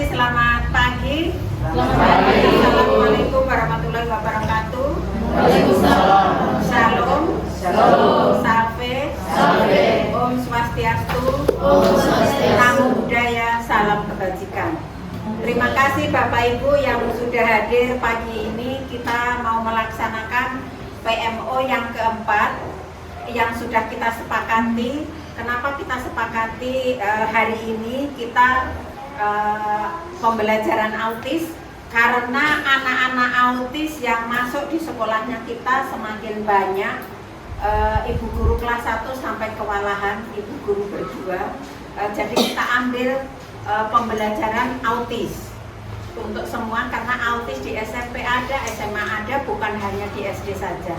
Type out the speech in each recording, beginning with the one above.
kasih, selamat pagi. Selamat pagi. Assalamualaikum warahmatullahi wabarakatuh. Waalaikumsalam. Shalom. Shalom. Salve. Salve. Om Swastiastu. Om Swastiastu. Namo Buddhaya, salam kebajikan. Terima kasih Bapak Ibu yang sudah hadir pagi ini. Kita mau melaksanakan PMO yang keempat yang sudah kita sepakati. Kenapa kita sepakati hari ini kita pembelajaran autis? Karena anak-anak autis yang masuk di sekolahnya kita semakin banyak. Ibu guru kelas 1 sampai kewalahan, ibu guru berdua. Jadi kita ambil pembelajaran autis untuk semua, karena autis di SMP ada, SMA ada, bukan hanya di SD saja.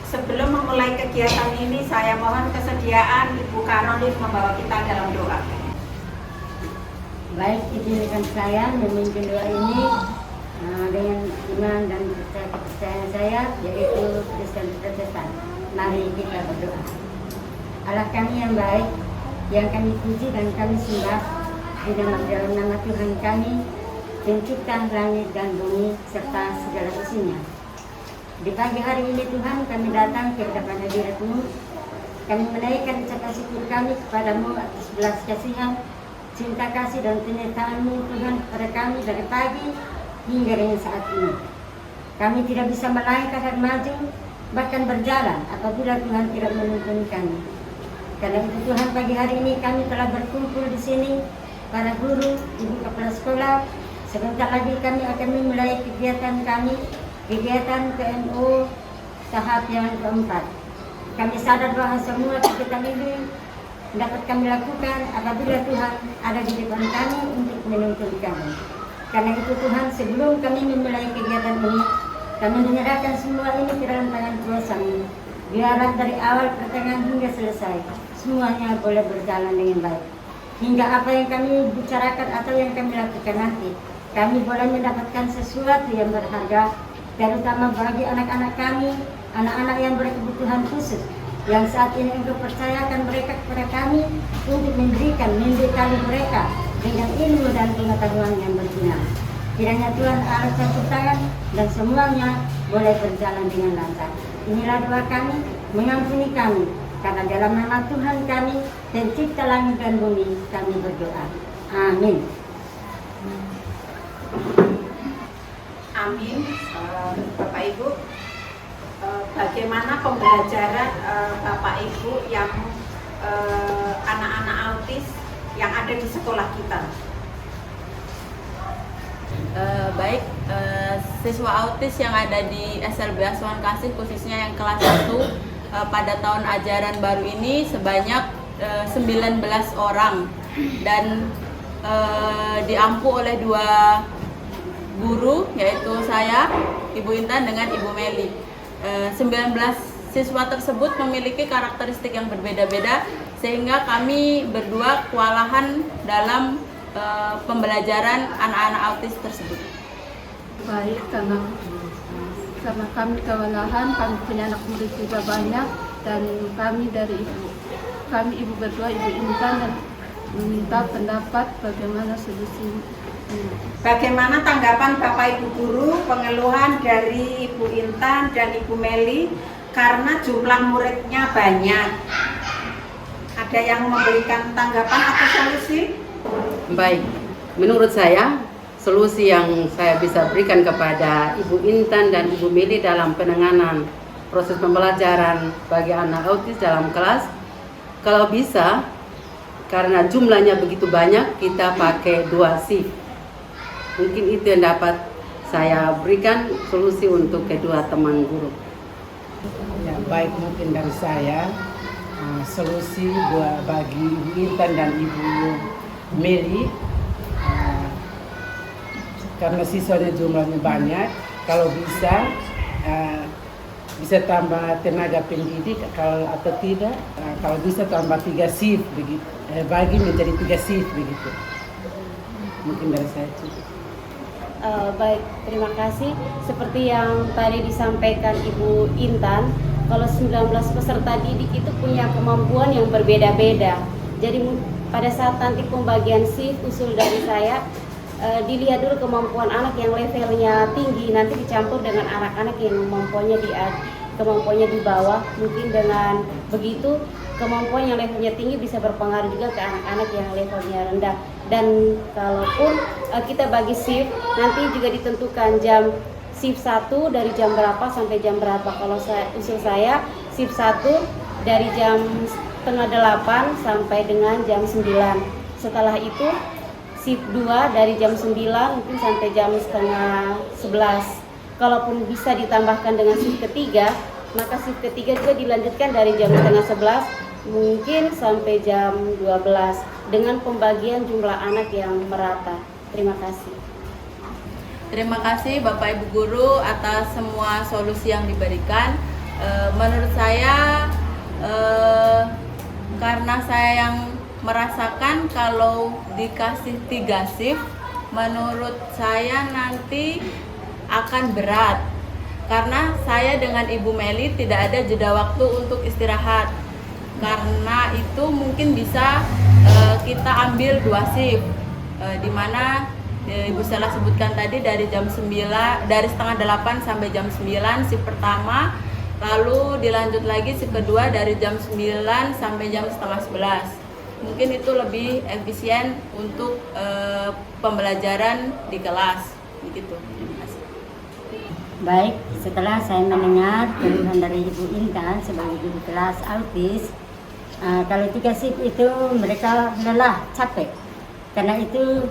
Sebelum memulai kegiatan ini, saya mohon kesediaan Ibu Karolin membawa kita dalam doa. Baik, izinkan saya memimpin doa ini dengan iman dan kepercayaan saya, yaitu Kristen Protestan. Mari kita berdoa. Allah kami yang baik, yang kami puji dan kami sembah di dalam nama Tuhan kami, pencipta langit dan bumi serta segala isinya. Di pagi hari ini Tuhan, kami datang ke hadapan hadirat-Mu. Kami menaikkan ucapan syukur kami kepadamu atas belas kasihan, cinta kasih dan penyertaan-Mu Tuhan kepada kami dari pagi hingga dengan saat ini. Kami tidak bisa melangkah dan maju, bahkan berjalan apabila Tuhan tidak menuntun kami. Karena itu Tuhan, pagi hari ini kami telah berkumpul di sini, para guru, ibu kepala sekolah. Sebentar lagi kami akan memulai kegiatan kami, kegiatan PMO tahap yang keempat. Kami sadar bahwa semua kegiatan ini dapat kami lakukan apabila Tuhan ada di depan kami untuk menuntun kami. Karena itu Tuhan, sebelum kami memulai kegiatan ini, kami menyerahkan semua ini ke dalam tangan kuasa-Mu. Biarlah dari awal, pertengahan hingga selesai, semuanya boleh berjalan dengan baik. Hingga apa yang kami bicarakan atau yang kami lakukan nanti, kami boleh mendapatkan sesuatu yang berharga, terutama bagi anak-anak kami, anak-anak yang berkebutuhan khusus, yang saat ini Engkau percayakan mereka kepada kami untuk membekali mereka dengan ilmu dan pengetahuan yang berguna. Kiranya Tuhan Allah campur tangan dan semuanya boleh berjalan dengan lancar. Inilah doa kami, mengampuni kami, karena dalam nama Tuhan kami, pencipta langit dan bumi, kami berdoa. Amin. Amin. Bapak Ibu, bagaimana pembelajaran Bapak Ibu yang anak-anak autis yang ada di sekolah kita? Baik, siswa autis yang ada di SLB Asuhan Kasih, khususnya yang kelas 1 pada tahun ajaran baru ini sebanyak 19 orang, dan diampu oleh 2 guru, yaitu saya, Ibu Intan dengan Ibu Meli. 19 siswa tersebut memiliki karakteristik yang berbeda-beda, sehingga kami berdua kewalahan dalam pembelajaran anak-anak autis tersebut. Baik, karena kami kewalahan, kami punya anak murid juga banyak, dan kami ibu berdua, Ibu Intan, dan meminta pendapat bagaimana solusi. Bagaimana tanggapan Bapak Ibu guru, pengeluhan dari Ibu Intan dan Ibu Meli karena jumlah muridnya banyak? Ada yang memberikan tanggapan atau solusi? Baik, menurut saya solusi yang saya bisa berikan kepada Ibu Intan dan Ibu Meli dalam penanganan proses pembelajaran bagi anak autis dalam kelas, kalau bisa, karena jumlahnya begitu banyak, kita pakai 2 shift. Mungkin itu yang dapat saya berikan solusi untuk kedua teman guru. Ya, baik, mungkin dari saya solusi bagi Ibu Intan dan Ibu Meli, karena siswanya jumlahnya banyak, kalau bisa tambah tenaga pendidik, atau tidak, kalau bisa tambah 3 shift begitu, bagi menjadi 3 shift begitu. Mungkin dari saya cukup. Baik, terima kasih. Seperti yang tadi disampaikan Ibu Intan, kalau 19 peserta didik itu punya kemampuan yang berbeda-beda. Jadi pada saat nanti pembagian shift, usul dari saya, dilihat dulu kemampuan anak yang levelnya tinggi, nanti dicampur dengan anak-anak yang kemampuannya di bawah. Mungkin dengan begitu kemampuan yang levelnya tinggi bisa berpengaruh juga ke anak-anak yang levelnya rendah. Dan kalaupun kita bagi shift, nanti juga ditentukan jam shift 1 dari jam berapa sampai jam berapa. Kalau usul saya shift 1 dari jam setengah 8 sampai dengan jam 9. Setelah itu shift 2 dari jam 9 mungkin sampai jam setengah 11. Kalaupun bisa ditambahkan dengan shift ketiga, maka shift ketiga juga dilanjutkan dari jam setengah 11 mungkin sampai jam 12 dengan pembagian jumlah anak yang merata. Terima kasih. Terima kasih Bapak Ibu Guru atas semua solusi yang diberikan. Menurut saya, karena saya yang merasakan kalau dikasih 3 shift, menurut saya nanti akan berat. Karena saya dengan Ibu Meli tidak ada jeda waktu untuk istirahat. Karena itu mungkin bisa kita ambil 2 shift, di mana Ibu Sela sebutkan tadi dari jam 9, dari setengah 8 sampai jam 9 shift pertama, lalu dilanjut lagi shift kedua dari jam 9 sampai jam setengah 11. Mungkin itu lebih efisien untuk pembelajaran di kelas, begitu. Terima kasih. Baik, setelah saya mendengar keluhan dari Ibu Intan sebagai guru kelas autis, kalau 3 shift itu mereka lelah, capek. Karena itu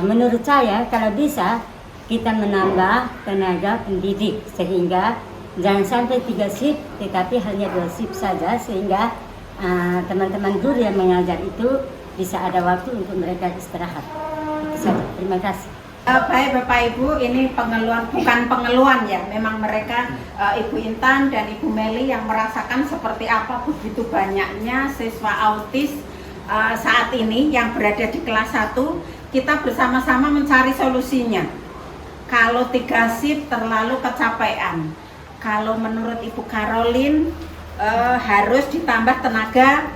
menurut saya kalau bisa kita menambah tenaga pendidik sehingga jangan sampai 3 shift tetapi hanya 2 shift saja, sehingga teman-teman guru yang mengajar itu bisa ada waktu untuk mereka istirahat. Itu saja. Terima kasih. Baik Bapak Ibu, ini pengeluhan, bukan pengeluhan ya, memang mereka Ibu Intan dan Ibu Meli yang merasakan seperti apa begitu banyaknya siswa autis saat ini yang berada di kelas 1. Kita bersama-sama mencari solusinya. Kalau 3 shift terlalu kecapean. Kalau menurut Ibu Caroline harus ditambah tenaga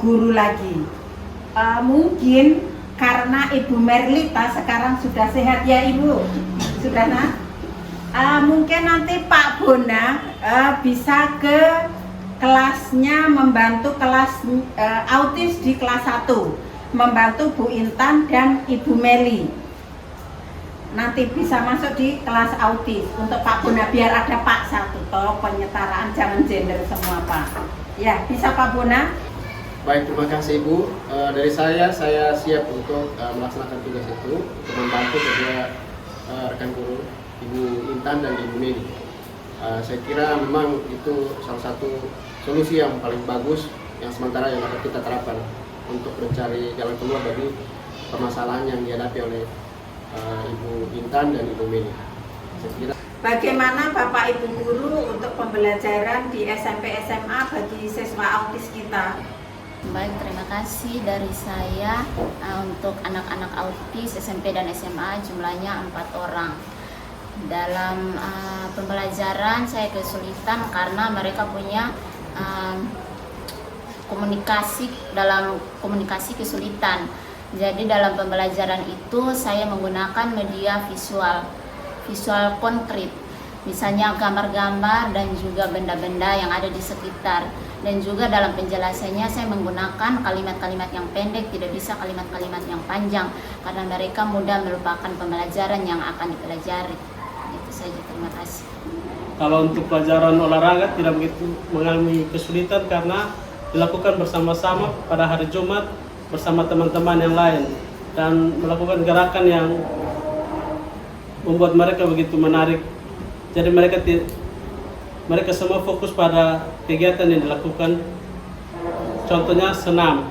guru lagi. Mungkin karena Ibu Merlita sekarang sudah sehat ya Ibu, sudah nak? Mungkin nanti Pak Bona bisa ke kelasnya membantu kelas autis di kelas 1, membantu Bu Intan dan Ibu Meli. Nanti bisa masuk di kelas autis untuk Pak Bona, biar ada Pak 1, toh penyetaraan jangan gender semua Pak. Ya, bisa Pak Bona? Baik, terima kasih Ibu. Dari saya siap untuk melaksanakan tugas itu untuk membantu kedua rekan guru Ibu Intan dan Ibu Meli. Saya kira memang itu salah satu solusi yang paling bagus yang sementara yang akan kita terapkan untuk mencari jalan keluar dari permasalahan yang dihadapi oleh Ibu Intan dan Ibu Meli. Saya kira. Bagaimana Bapak Ibu Guru untuk pembelajaran di SMP SMA bagi siswa autis kita? Baik, terima kasih dari saya. Untuk anak-anak autis SMP dan SMA jumlahnya 4 orang. Dalam pembelajaran saya kesulitan karena mereka punya komunikasi kesulitan. Jadi dalam pembelajaran itu saya menggunakan media visual konkret. Misalnya gambar-gambar dan juga benda-benda yang ada di sekitar. Dan juga dalam penjelasannya saya menggunakan kalimat-kalimat yang pendek, tidak bisa kalimat-kalimat yang panjang karena mereka mudah melupakan pembelajaran yang akan dipelajari. Itu saja, terima kasih. Kalau untuk pelajaran olahraga tidak begitu mengalami kesulitan karena dilakukan bersama-sama pada hari Jumat bersama teman-teman yang lain dan melakukan gerakan yang membuat mereka begitu menarik. Jadi mereka semua fokus pada kegiatan yang dilakukan, contohnya senam.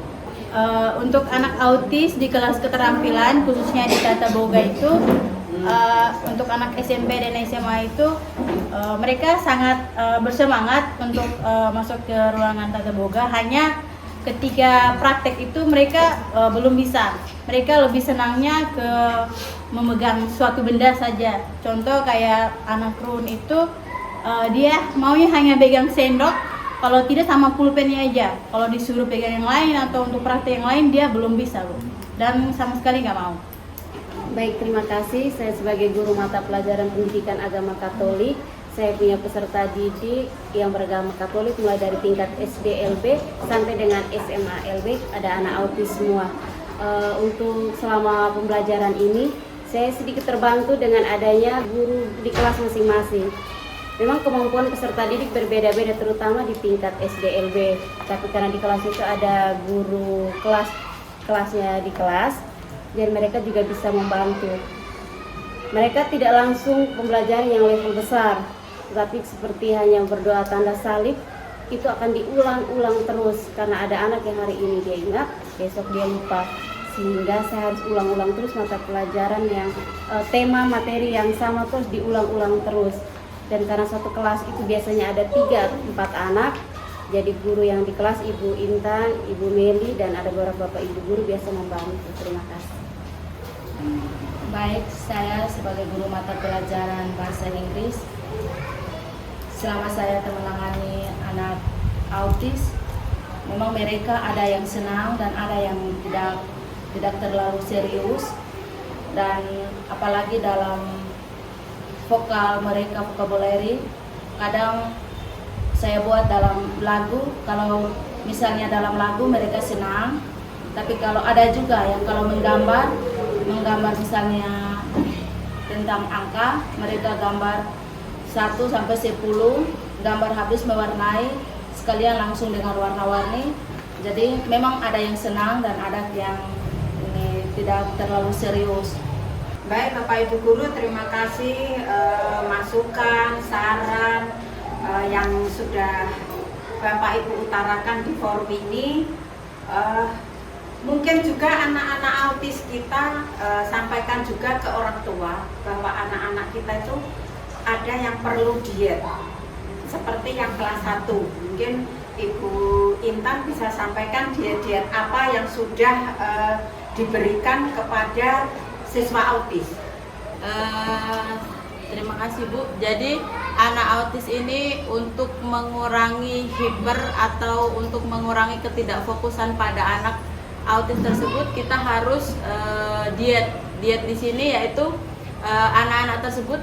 Untuk anak autis di kelas keterampilan, khususnya di Tata Boga itu, untuk anak SMP dan SMA itu, mereka sangat bersemangat untuk masuk ke ruangan Tata Boga. Hanya ketika praktek itu mereka belum bisa. Mereka lebih senangnya ke memegang suatu benda saja. Contoh kayak anak Run itu, dia maunya hanya pegang sendok, kalau tidak sama pulpennya aja. Kalau disuruh pegang yang lain atau untuk praktek yang lain dia belum bisa, Bu. Dan sama sekali nggak mau. Baik, terima kasih. Saya sebagai guru mata pelajaran pendidikan agama Katolik, saya punya peserta didik yang beragama Katolik mulai dari tingkat SD LB sampai dengan SMA LB, ada anak autis semua. Untuk selama pembelajaran ini, saya sedikit terbantu dengan adanya guru di kelas masing-masing. Memang kemampuan peserta didik berbeda-beda, terutama di tingkat SD LB. Tapi karena di kelas itu ada guru kelasnya di kelas, dan mereka juga bisa membantu. Mereka tidak langsung pembelajaran yang level besar, tetapi seperti hanya berdoa tanda salib, itu akan diulang-ulang terus. Karena ada anak yang hari ini dia ingat, besok dia lupa. Sehingga saya harus ulang-ulang terus mata pelajaran yang tema materi yang sama terus diulang-ulang terus. Dan karena satu kelas itu biasanya ada 3-4 anak, jadi guru yang di kelas Ibu Intan, Ibu Meli, dan ada beberapa Bapak Ibu guru biasa membantu. Terima kasih. Baik, saya sebagai guru mata pelajaran bahasa Inggris, selama saya menangani anak autis, memang mereka ada yang senang dan ada yang tidak terlalu serius, dan apalagi dalam vokal mereka, vocabulary, kadang saya buat dalam lagu. Kalau misalnya dalam lagu mereka senang, tapi kalau ada juga yang kalau menggambar misalnya tentang angka, mereka gambar 1 sampai 10, gambar habis mewarnai, sekalian langsung dengan warna-warni. Jadi memang ada yang senang dan ada yang tidak terlalu serius. Baik Bapak Ibu Guru, terima kasih masukan, saran yang sudah Bapak Ibu utarakan di forum ini. Mungkin juga anak-anak autis kita sampaikan juga ke orang tua bahwa anak-anak kita itu ada yang perlu diet, seperti yang kelas 1. Mungkin Ibu Intan bisa sampaikan diet-diet apa yang sudah diberikan kepada siswa autis. Terima kasih Bu. Jadi anak autis ini untuk mengurangi hiper atau untuk mengurangi ketidakfokusan pada anak autis tersebut, kita harus diet. Diet di sini yaitu anak-anak tersebut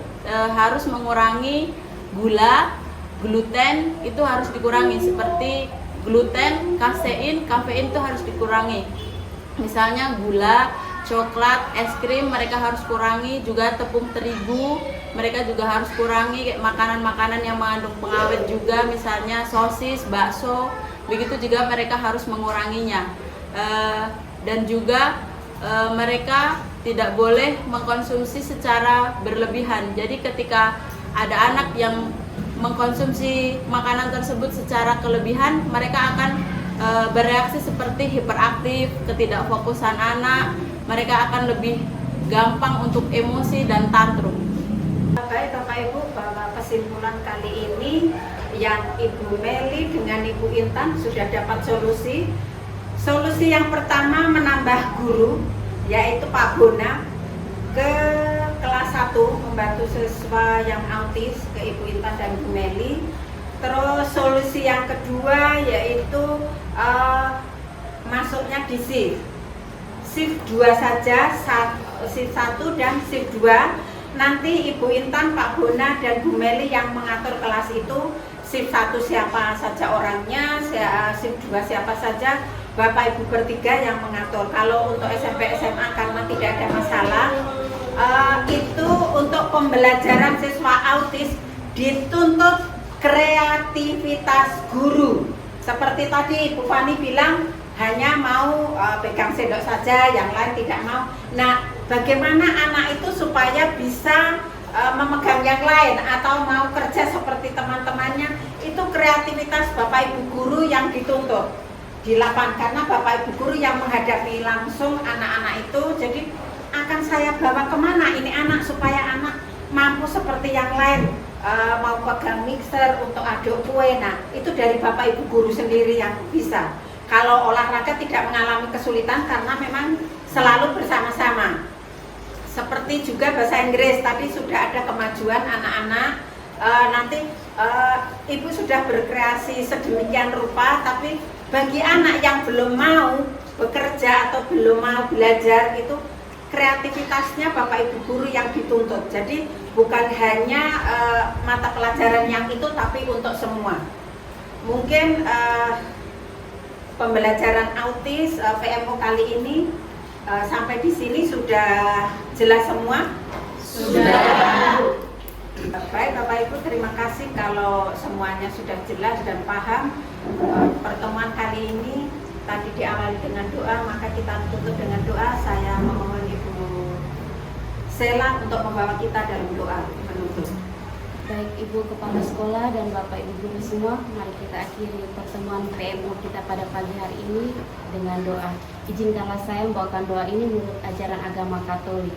harus mengurangi gula, gluten itu harus dikurangi, seperti gluten, kafein itu harus dikurangi. Misalnya gula, coklat, es krim mereka harus kurangi, juga tepung terigu mereka juga harus kurangi, makanan-makanan yang mengandung pengawet juga, misalnya sosis, bakso, begitu juga mereka harus menguranginya. Dan juga mereka tidak boleh mengkonsumsi secara berlebihan. Jadi ketika ada anak yang mengkonsumsi makanan tersebut secara kelebihan, mereka akan bereaksi seperti hiperaktif, ketidakfokusan anak, mereka akan lebih gampang untuk emosi dan tantrum. Baik Bapak Ibu, bahwa kesimpulan kali ini yang Ibu Meli dengan Ibu Intan sudah dapat solusi. Solusi yang pertama menambah guru, yaitu Pak Bona ke kelas 1 membantu siswa yang autis ke Ibu Intan dan Ibu Meli. Terus solusi yang kedua yaitu masuknya di shift 2 saja, shift 1 dan shift 2. Nanti Ibu Intan, Pak Bona, dan Bu Meli yang mengatur kelas itu. Shift 1 siapa saja orangnya, shift 2 siapa saja, Bapak Ibu bertiga yang mengatur. Kalau untuk SMP SMA karena tidak ada masalah, itu untuk pembelajaran siswa autis dituntut kreativitas guru. Seperti tadi Ibu Fani bilang hanya mau pegang sendok saja, yang lain tidak mau. Nah, bagaimana anak itu supaya bisa memegang yang lain atau mau kerja seperti teman-temannya, itu kreativitas Bapak Ibu guru yang dituntut di lapangan, karena Bapak Ibu guru yang menghadapi langsung anak-anak itu. Jadi akan saya bawa kemana ini anak supaya anak mampu seperti yang lain, mau pegang mixer untuk aduk kue. Nah, itu dari Bapak Ibu guru sendiri yang bisa. Kalau olahraga tidak mengalami kesulitan karena memang selalu bersama-sama. Seperti juga bahasa Inggris, tadi sudah ada kemajuan anak-anak. Nanti Ibu sudah berkreasi sedemikian rupa, tapi bagi anak yang belum mau bekerja atau belum mau belajar, itu kreativitasnya Bapak Ibu guru yang dituntut. Jadi bukan hanya mata pelajaran yang itu, tapi untuk semua. Mungkin pembelajaran autis PMO kali ini sampai di sini sudah jelas semua? Sudah. Baik Bapak Ibu, terima kasih kalau semuanya sudah jelas dan paham. Pertemuan kali ini tadi diawali dengan doa, maka kita tutup dengan doa. Saya memohon Ibu Sela untuk membawa kita dalam doa menutup. Baik Ibu Kepala Sekolah dan Bapak Ibu Guru semua, mari kita akhiri pertemuan PMO kita pada pagi hari ini dengan doa. Izinkanlah saya membawakan doa ini menurut ajaran agama Katolik.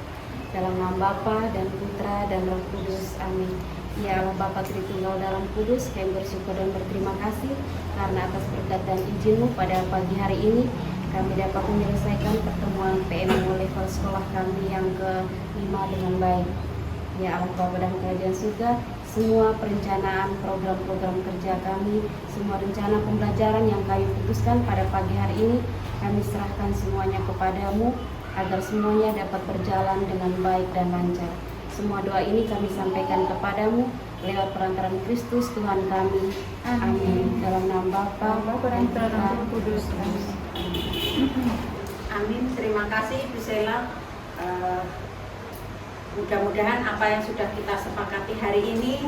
Dalam nama Bapa dan Putra dan Roh Kudus. Amin. Ya Allah Bapa Tritunggal dalam Kudus, kami bersyukur dan berterima kasih karena atas berkat dan izin-Mu pada pagi hari ini kami dapat menyelesaikan pertemuan PMO level sekolah kami yang ke-5 dengan baik. Ya Allah Bapa dan Kerajaan Surga, semua perencanaan program-program kerja kami, semua rencana pembelajaran yang kami putuskan pada pagi hari ini, kami serahkan semuanya kepadamu, agar semuanya dapat berjalan dengan baik dan lancar. Semua doa ini kami sampaikan kepadamu lewat perantaraan Kristus Tuhan kami. Amin. Dalam nama Bapa dan Putra dan Roh Kudus. Amin. Terima kasih Ibu Sela. Mudah-mudahan apa yang sudah kita sepakati hari ini,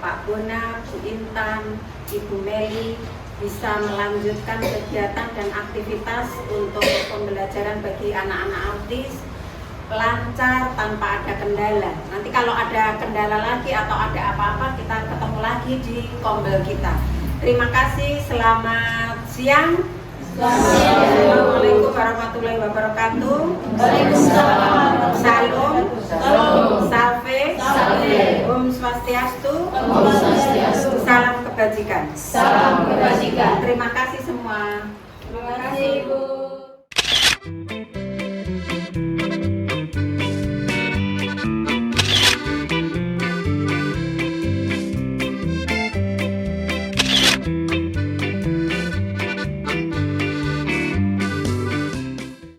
Pak Bona, Bu Intan, Ibu Meli, bisa melanjutkan kegiatan dan aktivitas untuk pembelajaran bagi anak-anak autis lancar tanpa ada kendala. Nanti kalau ada kendala lagi atau ada apa-apa, kita ketemu lagi di kombel kita. Terima kasih, selamat siang. Assalamualaikum warahmatullahi wabarakatuh. Waalaikumsalam. Salam. Salve. Om Swastiastu. Salam kebajikan. Terima kasih semua. Terima kasih Ibu.